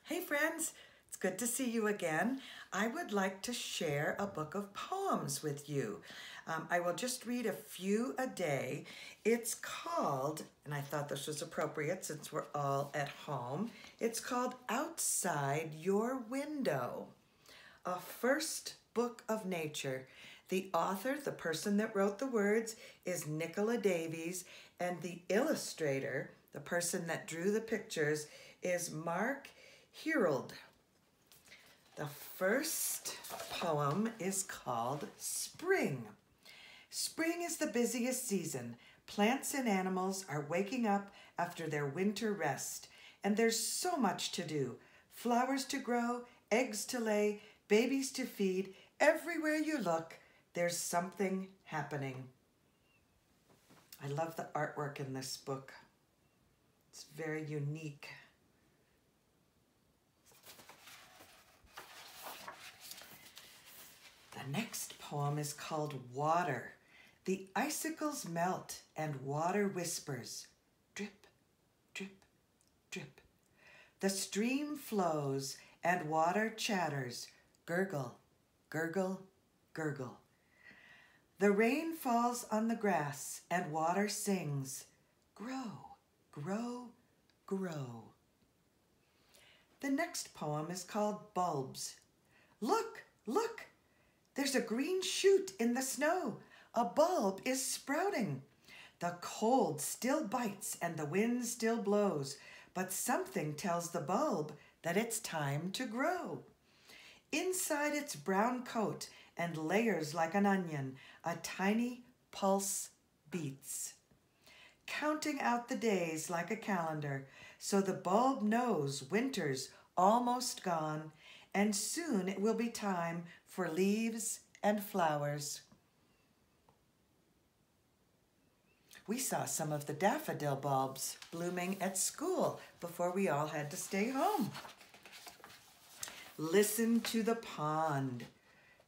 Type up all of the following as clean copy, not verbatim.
Hey friends, it's good to see you again. I would like to share a book of poems with you. I will just read a few a day. It's called, and I thought this was appropriate since we're all at home, it's called Outside Your Window, a first book of nature. The author, the person that wrote the words, is Nicola Davies, and the illustrator, the person that drew the pictures, is Mark Herold. The first poem is called Spring. Spring is the busiest season. Plants and animals are waking up after their winter rest, and there's so much to do. Flowers to grow, eggs to lay, babies to feed. Everywhere you look, there's something happening. I love the artwork in this book. It's very unique. The next poem is called Water. The icicles melt and water whispers, drip, drip, drip. The stream flows and water chatters, gurgle, gurgle, gurgle. The rain falls on the grass and water sings, grow, grow, grow. The next poem is called Bulbs. Look, look! There's a green shoot in the snow. A bulb is sprouting. The cold still bites and the wind still blows, but something tells the bulb that it's time to grow. Inside its brown coat and layers like an onion, a tiny pulse beats, counting out the days like a calendar, so the bulb knows winter's almost gone, and soon it will be time for leaves and flowers. We saw some of the daffodil bulbs blooming at school before we all had to stay home. Listen to the pond.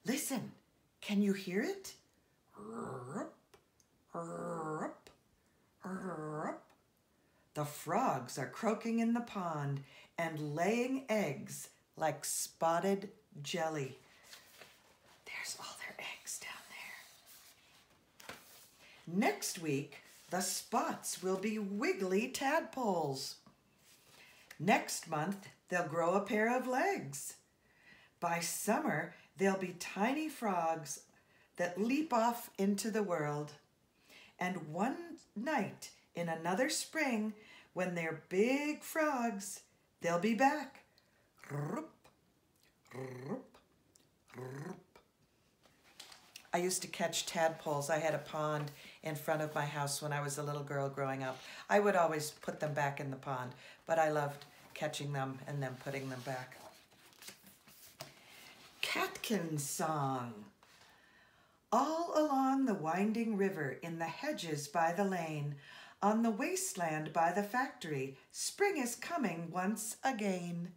Listen, can you hear it? The frogs are croaking in the pond and laying eggs like spotted jelly. There's all their eggs down there. Next week, the spots will be wiggly tadpoles. Next month, they'll grow a pair of legs. By summer, they'll be tiny frogs that leap off into the world. And one night in another spring, when they're big frogs, they'll be back. I used to catch tadpoles. I had a pond in front of my house when I was a little girl growing up. I would always put them back in the pond, but I loved catching them and then putting them back. Catkin's Song. All along the winding river, in the hedges by the lane, on the wasteland by the factory, spring is coming once again.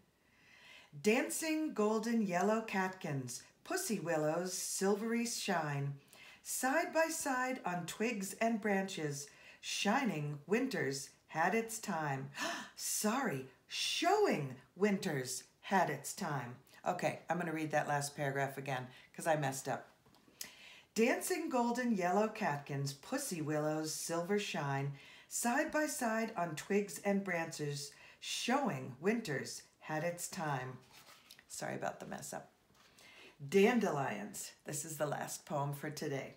Dancing golden yellow catkins, pussy willows silvery shine, side by side on twigs and branches, shining winter's had its time. Sorry, showing winter's had its time. Okay, I'm going to read that last paragraph again because I messed up. Dancing golden yellow catkins, pussy willows silver shine, side by side on twigs and branches, showing winter's had its time. Sorry about the mess up. Dandelions. This is the last poem for today.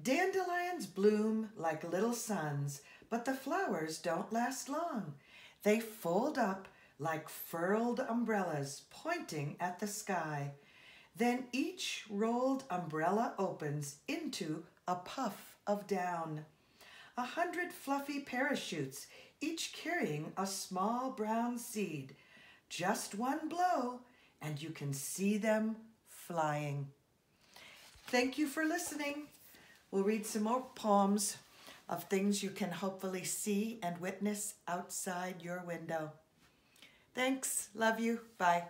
Dandelions bloom like little suns, but the flowers don't last long. They fold up like furled umbrellas pointing at the sky. Then each rolled umbrella opens into a puff of down. 100 fluffy parachutes, each carrying a small brown seed. Just one blow, and you can see them flying. Thank you for listening. We'll read some more poems of things you can hopefully see and witness outside your window. Thanks. Love you. Bye.